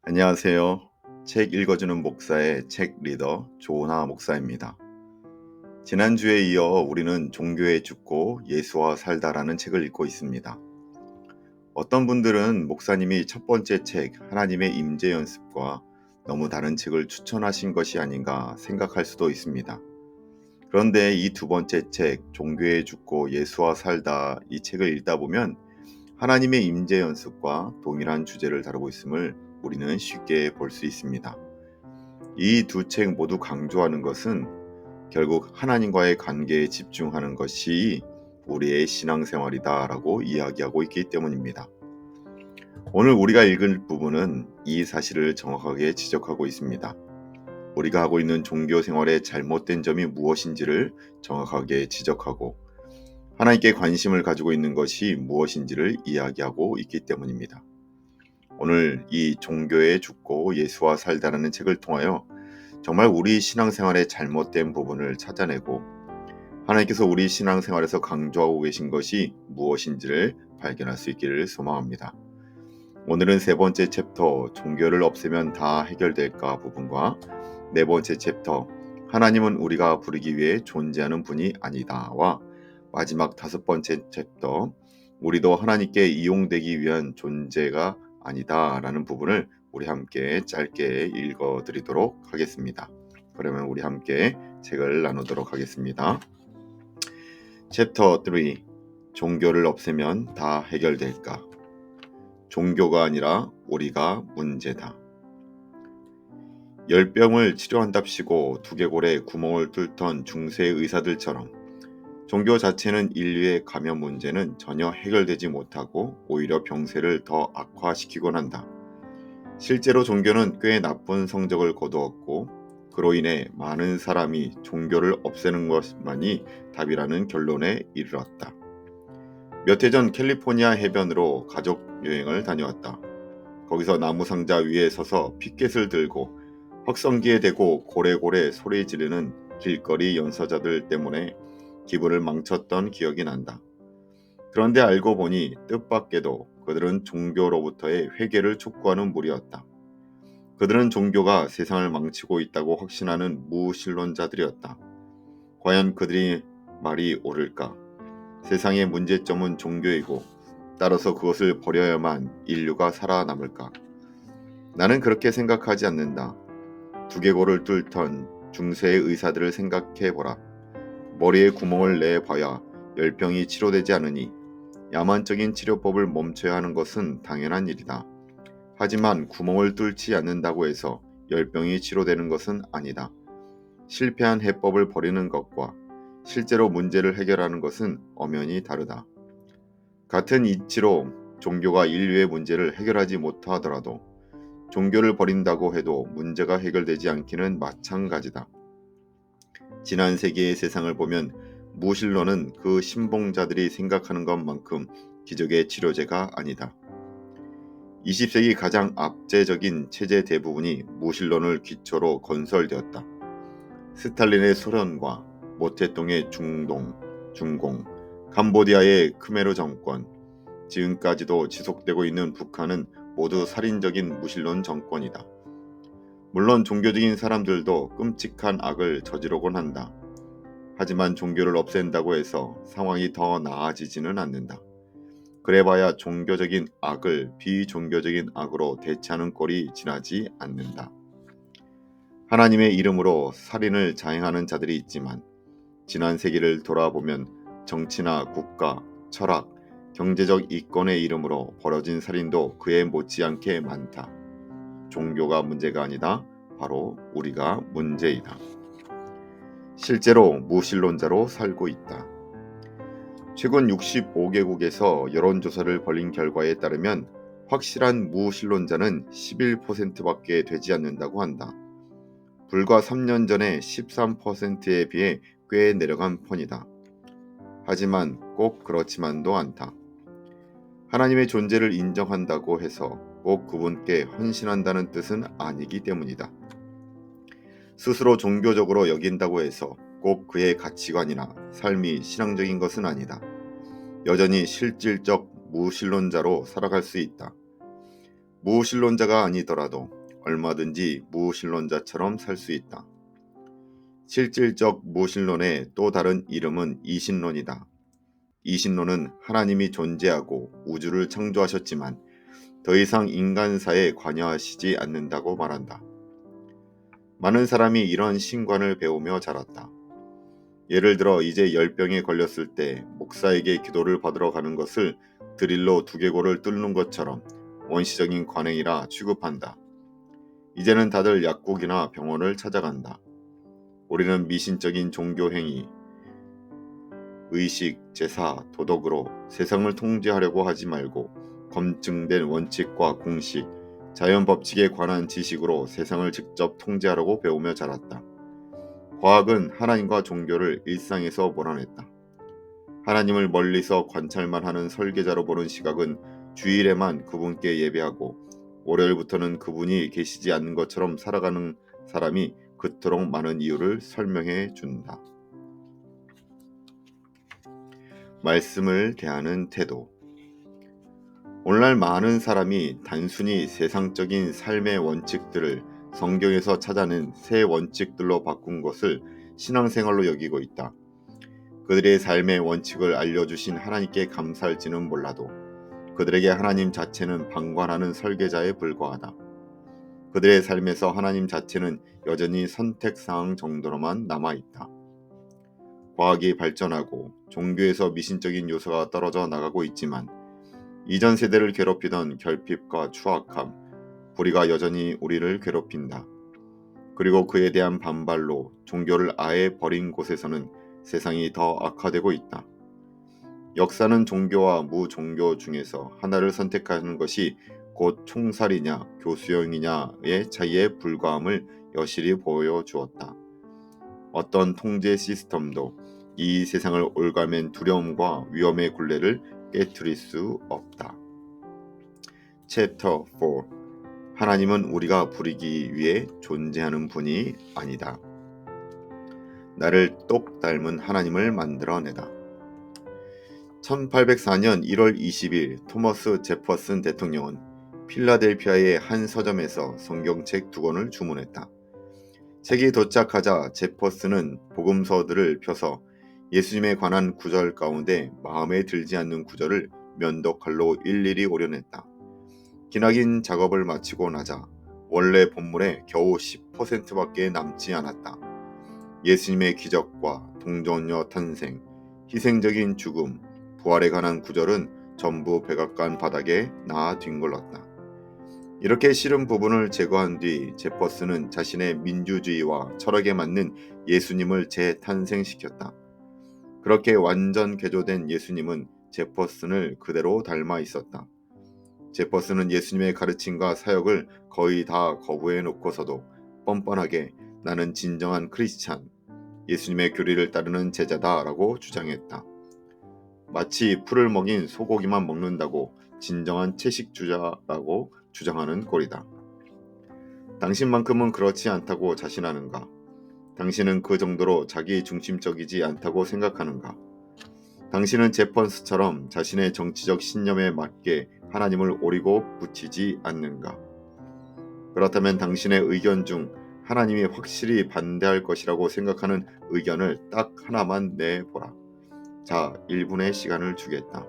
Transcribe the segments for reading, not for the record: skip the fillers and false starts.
안녕하세요. 책 읽어주는 목사의 책 리더 조은하 목사입니다. 지난주에 이어 우리는 종교에 죽고 예수와 살다라는 책을 읽고 있습니다. 어떤 분들은 목사님이 첫 번째 책 하나님의 임재 연습과 너무 다른 책을 추천하신 것이 아닌가 생각할 수도 있습니다. 그런데 이 두 번째 책 종교에 죽고 예수와 살다 이 책을 읽다 보면 하나님의 임재 연습과 동일한 주제를 다루고 있음을 우리는 쉽게 볼 수 있습니다. 이 두 책 모두 강조하는 것은 결국 하나님과의 관계에 집중하는 것이 우리의 신앙생활이다라고 이야기하고 있기 때문입니다. 오늘 우리가 읽을 부분은 이 사실을 정확하게 지적하고 있습니다. 우리가 하고 있는 종교 생활의 잘못된 점이 무엇인지를 정확하게 지적하고 하나님께 관심을 가지고 있는 것이 무엇인지를 이야기하고 있기 때문입니다. 오늘 이 종교에 죽고 예수와 살다라는 책을 통하여 정말 우리 신앙생활의 잘못된 부분을 찾아내고 하나님께서 우리 신앙생활에서 강조하고 계신 것이 무엇인지를 발견할 수 있기를 소망합니다. 오늘은 세 번째 챕터 종교를 없애면 다 해결될까 부분과 네 번째 챕터 하나님은 우리가 부르기 위해 존재하는 분이 아니다와 마지막 다섯 번째 챕터 우리도 하나님께 이용되기 위한 존재가 아니다라는 부분을 우리 함께 짧게 읽어드리도록 하겠습니다. 그러면 우리 함께 책을 나누도록 하겠습니다. 챕터 3 종교를 없애면 다 해결될까? 종교가 아니라 우리가 문제다. 열병을 치료한답시고 두개골에 구멍을 뚫던 중세 의사들처럼 종교 자체는 인류의 감염 문제는 전혀 해결되지 못하고 오히려 병세를 더 악화시키곤 한다. 실제로 종교는 꽤 나쁜 성적을 거두었고 그로 인해 많은 사람이 종교를 없애는 것만이 답이라는 결론에 이르렀다. 몇 해 전 캘리포니아 해변으로 가족 여행을 다녀왔다. 거기서 나무 상자 위에 서서 피켓을 들고 확성기에 대고 고래고래 소리 지르는 길거리 연서자들 때문에 기분을 망쳤던 기억이 난다. 그런데 알고 보니 뜻밖에도 그들은 종교로부터의 회개를 촉구하는 무리였다. 그들은 종교가 세상을 망치고 있다고 확신하는 무신론자들이었다. 과연 그들이 말이 옳을까? 세상의 문제점은 종교이고 따라서 그것을 버려야만 인류가 살아남을까? 나는 그렇게 생각하지 않는다. 두개골을 뚫던 중세의 의사들을 생각해보라. 머리에 구멍을 내봐야 열병이 치료되지 않으니 야만적인 치료법을 멈춰야 하는 것은 당연한 일이다. 하지만 구멍을 뚫지 않는다고 해서 열병이 치료되는 것은 아니다. 실패한 해법을 버리는 것과 실제로 문제를 해결하는 것은 엄연히 다르다. 같은 이치로 종교가 인류의 문제를 해결하지 못하더라도 종교를 버린다고 해도 문제가 해결되지 않기는 마찬가지다. 지난 세기의 세상을 보면 무신론은 그 신봉자들이 생각하는 것만큼 기적의 치료제가 아니다. 20세기 가장 압제적인 체제 대부분이 무신론을 기초로 건설되었다. 스탈린의 소련과 모태동의 중공, 캄보디아의 크메르 정권, 지금까지도 지속되고 있는 북한은 모두 살인적인 무신론 정권이다. 물론 종교적인 사람들도 끔찍한 악을 저지르곤 한다. 하지만 종교를 없앤다고 해서 상황이 더 나아지지는 않는다. 그래봐야 종교적인 악을 비종교적인 악으로 대체하는 꼴이 지나지 않는다. 하나님의 이름으로 살인을 자행하는 자들이 있지만 지난 세기를 돌아보면 정치나 국가, 철학, 경제적 이권의 이름으로 벌어진 살인도 그에 못지않게 많다. 종교가 문제가 아니다. 바로 우리가 문제이다. 실제로 무신론자로 살고 있다. 최근 65개국에서 여론조사를 벌인 결과에 따르면 확실한 무신론자는 11%밖에 되지 않는다고 한다. 불과 3년 전에 13%에 비해 꽤 내려간 편이다. 하지만 꼭 그렇지만도 않다. 하나님의 존재를 인정한다고 해서 꼭 그분께 헌신한다는 뜻은 아니기 때문이다. 스스로 종교적으로 여긴다고 해서 꼭 그의 가치관이나 삶이 신앙적인 것은 아니다. 여전히 실질적 무신론자로 살아갈 수 있다. 무신론자가 아니더라도 얼마든지 무신론자처럼 살 수 있다. 실질적 무신론의 또 다른 이름은 이신론이다. 이신론은 하나님이 존재하고 우주를 창조하셨지만 더 이상 인간사에 관여하시지 않는다고 말한다. 많은 사람이 이런 신관을 배우며 자랐다. 예를 들어 이제 열병에 걸렸을 때 목사에게 기도를 받으러 가는 것을 드릴로 두개골을 뚫는 것처럼 원시적인 관행이라 취급한다. 이제는 다들 약국이나 병원을 찾아간다. 우리는 미신적인 종교행위, 의식, 제사, 도덕으로 세상을 통제하려고 하지 말고 검증된 원칙과 공식, 자연 법칙에 관한 지식으로 세상을 직접 통제하려고 배우며 자랐다. 과학은 하나님과 종교를 일상에서 몰아냈다. 하나님을 멀리서 관찰만 하는 설계자로 보는 시각은 주일에만 그분께 예배하고 월요일부터는 그분이 계시지 않는 것처럼 살아가는 사람이 그토록 많은 이유를 설명해 준다. 말씀을 대하는 태도. 오늘날 많은 사람이 단순히 세상적인 삶의 원칙들을 성경에서 찾아낸 새 원칙들로 바꾼 것을 신앙생활로 여기고 있다. 그들의 삶의 원칙을 알려주신 하나님께 감사할지는 몰라도 그들에게 하나님 자체는 방관하는 설계자에 불과하다. 그들의 삶에서 하나님 자체는 여전히 선택사항 정도로만 남아있다. 과학이 발전하고 종교에서 미신적인 요소가 떨어져 나가고 있지만 이전 세대를 괴롭히던 결핍과 추악함, 불의가 여전히 우리를 괴롭힌다. 그리고 그에 대한 반발로 종교를 아예 버린 곳에서는 세상이 더 악화되고 있다. 역사는 종교와 무종교 중에서 하나를 선택하는 것이 곧 총살이냐 교수형이냐의 차이에 불과함을 여실히 보여주었다. 어떤 통제 시스템도 이 세상을 올가맨 두려움과 위험의 굴레를 깨트릴 수 없다. 챕터 4. 하나님은 우리가 부리기 위해 존재하는 분이 아니다. 나를 똑 닮은 하나님을 만들어내다. 1804년 1월 20일 토머스 제퍼슨 대통령은 필라델피아의 한 서점에서 성경책 2권을 주문했다. 책이 도착하자 제퍼슨은 복음서들을 펴서 예수님에 관한 구절 가운데 마음에 들지 않는 구절을 면도칼로 일일이 오려냈다. 기나긴 작업을 마치고 나자 원래 본문에 겨우 10%밖에 남지 않았다. 예수님의 기적과 동정녀 탄생, 희생적인 죽음, 부활에 관한 구절은 전부 백악관 바닥에 나 뒹굴렀다. 이렇게 싫은 부분을 제거한 뒤 제퍼슨은 자신의 민주주의와 철학에 맞는 예수님을 재탄생시켰다. 그렇게 완전 개조된 예수님은 제퍼슨을 그대로 닮아 있었다. 제퍼슨은 예수님의 가르침과 사역을 거의 다 거부해 놓고서도 뻔뻔하게 나는 진정한 크리스찬, 예수님의 교리를 따르는 제자다라고 주장했다. 마치 풀을 먹인 소고기만 먹는다고 진정한 채식주자라고 주장하는 꼴이다. 당신만큼은 그렇지 않다고 자신하는가? 당신은 그 정도로 자기 중심적이지 않다고 생각하는가? 당신은 제퍼슨처럼 자신의 정치적 신념에 맞게 하나님을 오리고 붙이지 않는가? 그렇다면 당신의 의견 중 하나님이 확실히 반대할 것이라고 생각하는 의견을 딱 하나만 내보라. 자, 1분의 시간을 주겠다.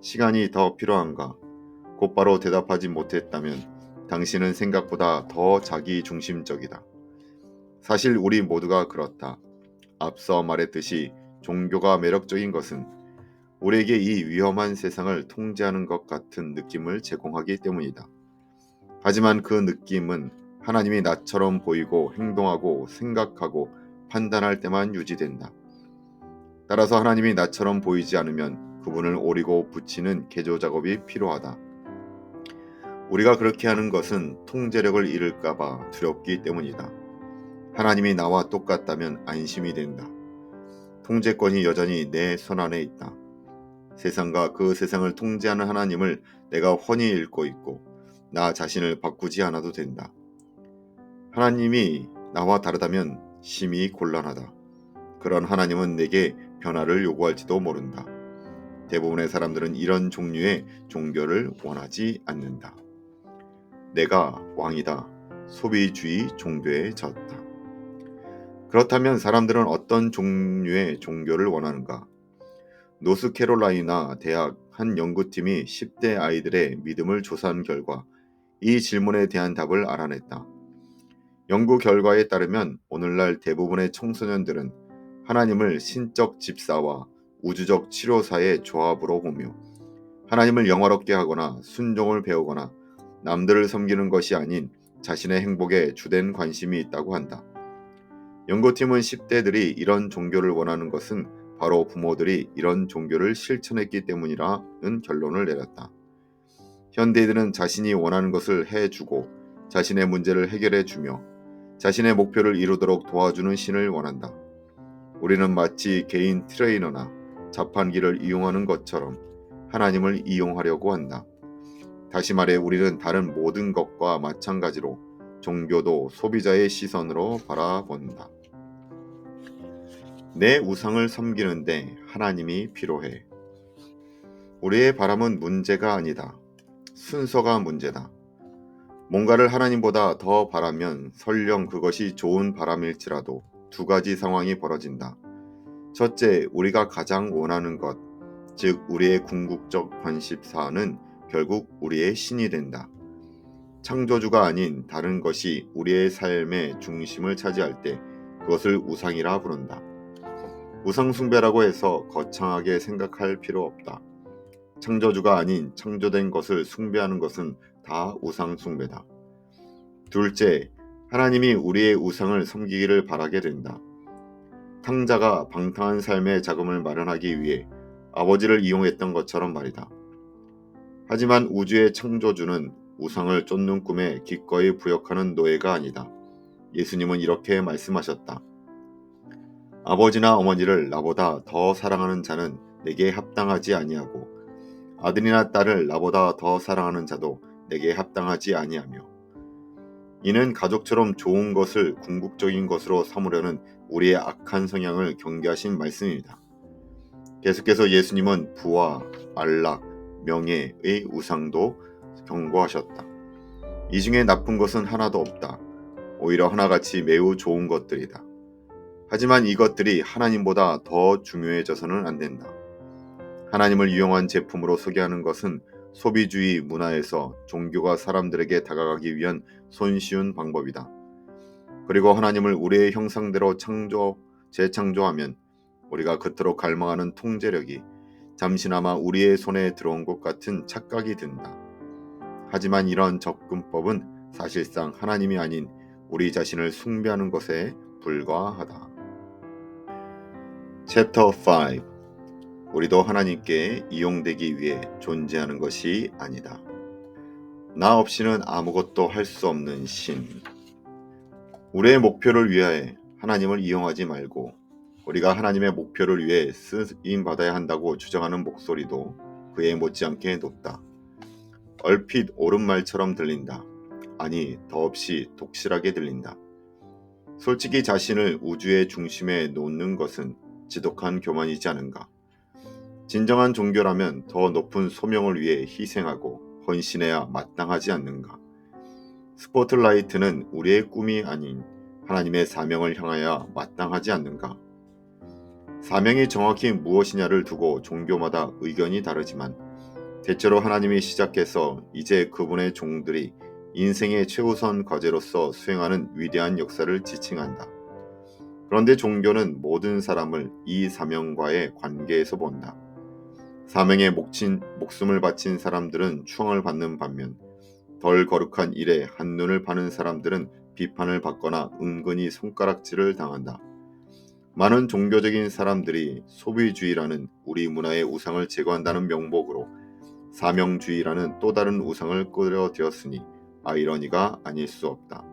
시간이 더 필요한가? 곧바로 대답하지 못했다면 당신은 생각보다 더 자기 중심적이다. 사실 우리 모두가 그렇다. 앞서 말했듯이 종교가 매력적인 것은 우리에게 이 위험한 세상을 통제하는 것 같은 느낌을 제공하기 때문이다. 하지만 그 느낌은 하나님이 나처럼 보이고 행동하고 생각하고 판단할 때만 유지된다. 따라서 하나님이 나처럼 보이지 않으면 그분을 오리고 붙이는 개조 작업이 필요하다. 우리가 그렇게 하는 것은 통제력을 잃을까봐 두렵기 때문이다. 하나님이 나와 똑같다면 안심이 된다. 통제권이 여전히 내 손 안에 있다. 세상과 그 세상을 통제하는 하나님을 내가 훤히 읽고 있고 나 자신을 바꾸지 않아도 된다. 하나님이 나와 다르다면 심히 곤란하다. 그런 하나님은 내게 변화를 요구할지도 모른다. 대부분의 사람들은 이런 종류의 종교를 원하지 않는다. 내가 왕이다. 소비주의 종교에 졌다. 그렇다면 사람들은 어떤 종류의 종교를 원하는가? 노스캐롤라이나 대학 한 연구팀이 10대 아이들의 믿음을 조사한 결과 이 질문에 대한 답을 알아냈다. 연구 결과에 따르면 오늘날 대부분의 청소년들은 하나님을 신적 집사와 우주적 치료사의 조합으로 보며 하나님을 영화롭게 하거나 순종을 배우거나 남들을 섬기는 것이 아닌 자신의 행복에 주된 관심이 있다고 한다. 연구팀은 10대들이 이런 종교를 원하는 것은 바로 부모들이 이런 종교를 실천했기 때문이라는 결론을 내렸다. 현대인들은 자신이 원하는 것을 해주고 자신의 문제를 해결해주며 자신의 목표를 이루도록 도와주는 신을 원한다. 우리는 마치 개인 트레이너나 자판기를 이용하는 것처럼 하나님을 이용하려고 한다. 다시 말해 우리는 다른 모든 것과 마찬가지로 종교도 소비자의 시선으로 바라본다. 내 우상을 섬기는데 하나님이 필요해. 우리의 바람은 문제가 아니다. 순서가 문제다. 뭔가를 하나님보다 더 바라면 설령 그것이 좋은 바람일지라도 두 가지 상황이 벌어진다. 첫째, 우리가 가장 원하는 것, 즉 우리의 궁극적 관심사는 결국 우리의 신이 된다. 창조주가 아닌 다른 것이 우리의 삶의 중심을 차지할 때 그것을 우상이라 부른다. 우상 숭배라고 해서 거창하게 생각할 필요 없다. 창조주가 아닌 창조된 것을 숭배하는 것은 다 우상 숭배다. 둘째, 하나님이 우리의 우상을 섬기기를 바라게 된다. 탕자가 방탕한 삶의 자금을 마련하기 위해 아버지를 이용했던 것처럼 말이다. 하지만 우주의 창조주는 우상을 쫓는 꿈에 기꺼이 부역하는 노예가 아니다. 예수님은 이렇게 말씀하셨다. 아버지나 어머니를 나보다 더 사랑하는 자는 내게 합당하지 아니하고 아들이나 딸을 나보다 더 사랑하는 자도 내게 합당하지 아니하며 이는 가족처럼 좋은 것을 궁극적인 것으로 삼으려는 우리의 악한 성향을 경계하신 말씀입니다. 계속해서 예수님은 부와 안락, 명예의 우상도 경고하셨다. 이 중에 나쁜 것은 하나도 없다. 오히려 하나같이 매우 좋은 것들이다. 하지만 이것들이 하나님보다 더 중요해져서는 안 된다. 하나님을 이용한 제품으로 소개하는 것은 소비주의 문화에서 종교가 사람들에게 다가가기 위한 손쉬운 방법이다. 그리고 하나님을 우리의 형상대로 재창조하면 우리가 그토록 갈망하는 통제력이 잠시나마 우리의 손에 들어온 것 같은 착각이 든다. 하지만 이런 접근법은 사실상 하나님이 아닌 우리 자신을 숭배하는 것에 불과하다. 챕터 5. 우리도 하나님께 이용되기 위해 존재하는 것이 아니다. 나 없이는 아무것도 할 수 없는 신. 우리의 목표를 위하여 하나님을 이용하지 말고 우리가 하나님의 목표를 위해 쓰임받아야 한다고 주장하는 목소리도 그에 못지않게 높다. 얼핏 옳은 말처럼 들린다. 아니, 더없이 독실하게 들린다. 솔직히 자신을 우주의 중심에 놓는 것은 지독한 교만이지 않은가? 진정한 종교라면 더 높은 소명을 위해 희생하고 헌신해야 마땅하지 않는가? 스포트라이트는 우리의 꿈이 아닌 하나님의 사명을 향하여 마땅하지 않는가? 사명이 정확히 무엇이냐를 두고 종교마다 의견이 다르지만 대체로 하나님이 시작해서 이제 그분의 종들이 인생의 최우선 과제로서 수행하는 위대한 역사를 지칭한다. 그런데 종교는 모든 사람을 이 사명과의 관계에서 본다. 사명에 목숨을 바친 사람들은 추앙을 받는 반면 덜 거룩한 일에 한눈을 파는 사람들은 비판을 받거나 은근히 손가락질을 당한다. 많은 종교적인 사람들이 소비주의라는 우리 문화의 우상을 제거한다는 명목으로 사명주의라는 또 다른 우상을 끌어들였으니 아이러니가 아닐 수 없다.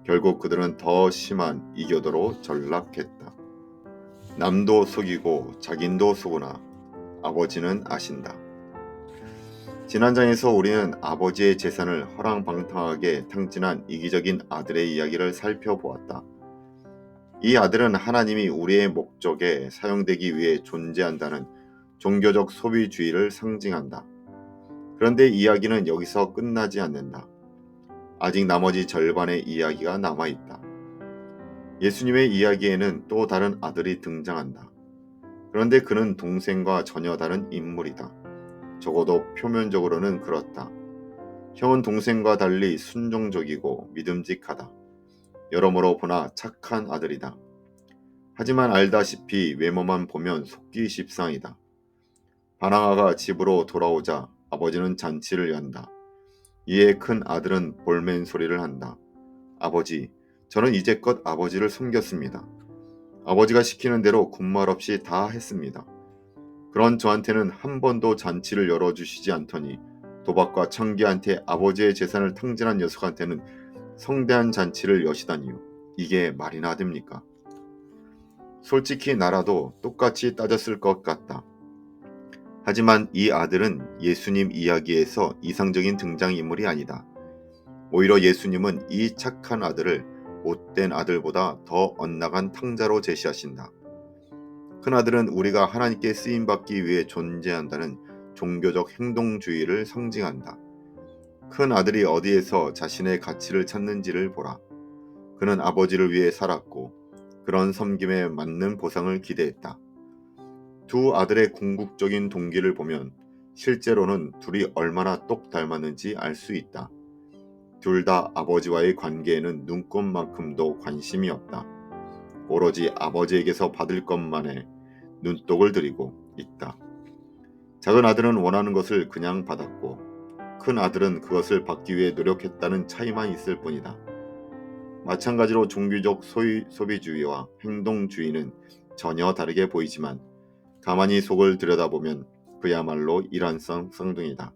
결국 그들은 더 심한 이교도로 전락했다. 남도 속이고 자긴도 속으나 아버지는 아신다. 지난 장에서 우리는 아버지의 재산을 허랑방탕하게 탕진한 이기적인 아들의 이야기를 살펴보았다. 이 아들은 하나님이 우리의 목적에 사용되기 위해 존재한다는 종교적 소비주의를 상징한다. 그런데 이야기는 여기서 끝나지 않는다. 아직 나머지 절반의 이야기가 남아있다. 예수님의 이야기에는 또 다른 아들이 등장한다. 그런데 그는 동생과 전혀 다른 인물이다. 적어도 표면적으로는 그렇다. 형은 동생과 달리 순종적이고 믿음직하다. 여러모로 보나 착한 아들이다. 하지만 알다시피 외모만 보면 속기 십상이다. 바나가가 집으로 돌아오자 아버지는 잔치를 연다. 이에 큰 아들은 볼멘 소리를 한다. 아버지, 저는 이제껏 아버지를 섬겼습니다. 아버지가 시키는 대로 군말 없이 다 했습니다. 그런 저한테는 한 번도 잔치를 열어주시지 않더니 도박과 청기한테 아버지의 재산을 탕진한 녀석한테는 성대한 잔치를 여시다니요. 이게 말이나 됩니까? 솔직히 나라도 똑같이 따졌을 것 같다. 하지만 이 아들은 예수님 이야기에서 이상적인 등장인물이 아니다. 오히려 예수님은 이 착한 아들을 못된 아들보다 더 엇나간 탕자로 제시하신다. 큰아들은 우리가 하나님께 쓰임받기 위해 존재한다는 종교적 행동주의를 상징한다. 큰 아들이 어디에서 자신의 가치를 찾는지를 보라. 그는 아버지를 위해 살았고 그런 섬김에 맞는 보상을 기대했다. 두 아들의 궁극적인 동기를 보면 실제로는 둘이 얼마나 똑 닮았는지 알 수 있다. 둘 다 아버지와의 관계에는 눈꼽만큼도 관심이 없다. 오로지 아버지에게서 받을 것만에 눈독을 들이고 있다. 작은 아들은 원하는 것을 그냥 받았고 큰 아들은 그것을 받기 위해 노력했다는 차이만 있을 뿐이다. 마찬가지로 종교적 소비주의와 행동주의는 전혀 다르게 보이지만 가만히 속을 들여다보면 그야말로 일환성 쌍둥이다.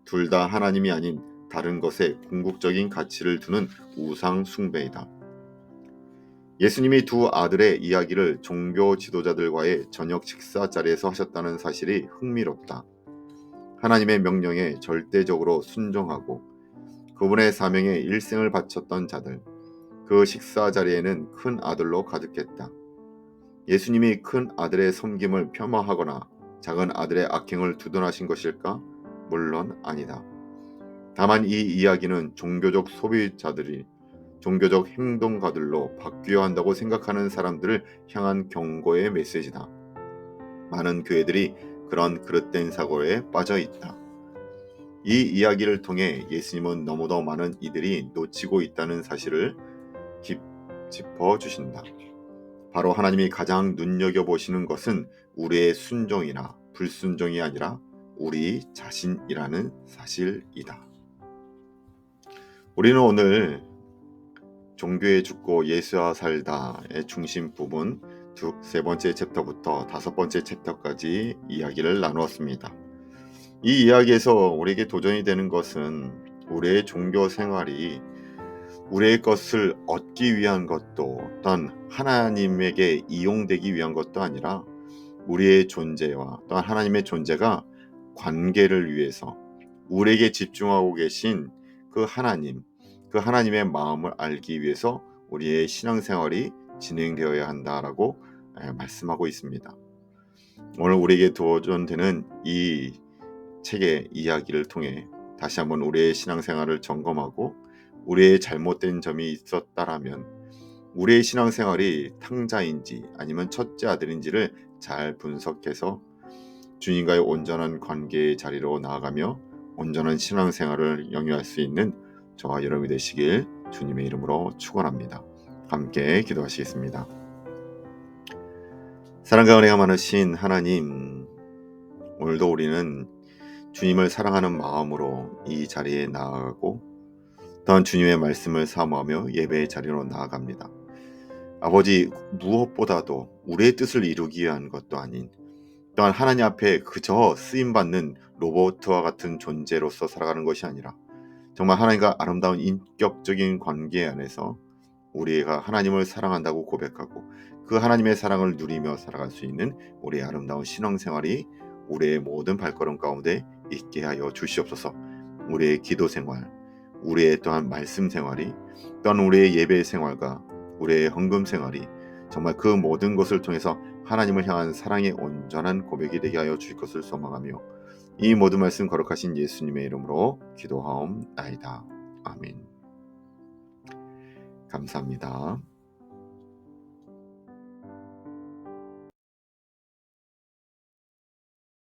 둘 다 하나님이 아닌 다른 것에 궁극적인 가치를 두는 우상 숭배이다. 예수님이 두 아들의 이야기를 종교 지도자들과의 저녁 식사 자리에서 하셨다는 사실이 흥미롭다. 하나님의 명령에 절대적으로 순종하고 그분의 사명에 일생을 바쳤던 자들, 그 식사 자리에는 큰 아들로 가득했다. 예수님이 큰 아들의 섬김을 폄하하거나 작은 아들의 악행을 두둔하신 것일까? 물론 아니다. 다만 이 이야기는 종교적 소비자들이 종교적 행동가들로 바뀌어야 한다고 생각하는 사람들을 향한 경고의 메시지다. 많은 교회들이 그런 그릇된 사고에 빠져 있다. 이 이야기를 통해 예수님은 너무도 많은 이들이 놓치고 있다는 사실을 짚어주신다. 바로 하나님이 가장 눈여겨보시는 것은 우리의 순종이나 불순종이 아니라 우리 자신이라는 사실이다. 우리는 오늘 종교에 죽고 예수와 살다의 중심 부분 세 번째 챕터부터 다섯 번째 챕터까지 이야기를 나누었습니다. 이 이야기에서 우리에게 도전이 되는 것은 우리의 종교 생활이 우리의 것을 얻기 위한 것도 또한 하나님에게 이용되기 위한 것도 아니라 우리의 존재와 또한 하나님의 존재가 관계를 위해서 우리에게 집중하고 계신 그 하나님의 마음을 알기 위해서 우리의 신앙생활이 진행되어야 한다라고 말씀하고 있습니다. 오늘 우리에게 도전되는 이 책의 이야기를 통해 다시 한번 우리의 신앙생활을 점검하고 우리의 잘못된 점이 있었다라면 우리의 신앙생활이 탕자인지 아니면 첫째 아들인지를 잘 분석해서 주님과의 온전한 관계의 자리로 나아가며 온전한 신앙생활을 영위할 수 있는 저와 여러분이 되시길 주님의 이름으로 축원합니다. 함께 기도하시겠습니다. 사랑과 은혜가 많으신 하나님, 오늘도 우리는 주님을 사랑하는 마음으로 이 자리에 나아가고 또한 주님의 말씀을 사모하며 예배의 자리로 나아갑니다. 아버지, 무엇보다도 우리의 뜻을 이루기 위한 것도 아닌 또한 하나님 앞에 그저 쓰임받는 로봇과 같은 존재로서 살아가는 것이 아니라 정말 하나님과 아름다운 인격적인 관계 안에서 우리가 하나님을 사랑한다고 고백하고 그 하나님의 사랑을 누리며 살아갈 수 있는 우리의 아름다운 신앙생활이 우리의 모든 발걸음 가운데 있게 하여 주시옵소서. 우리의 기도 생활, 우리의 또한 말씀 생활이 또한 우리의 예배 생활과 우리의 헌금 생활이 정말 그 모든 것을 통해서 하나님을 향한 사랑의 온전한 고백이 되게 하여 주실 것을 소망하며 이 모든 말씀 거룩하신 예수님의 이름으로 기도하옵나이다. 아멘. 감사합니다.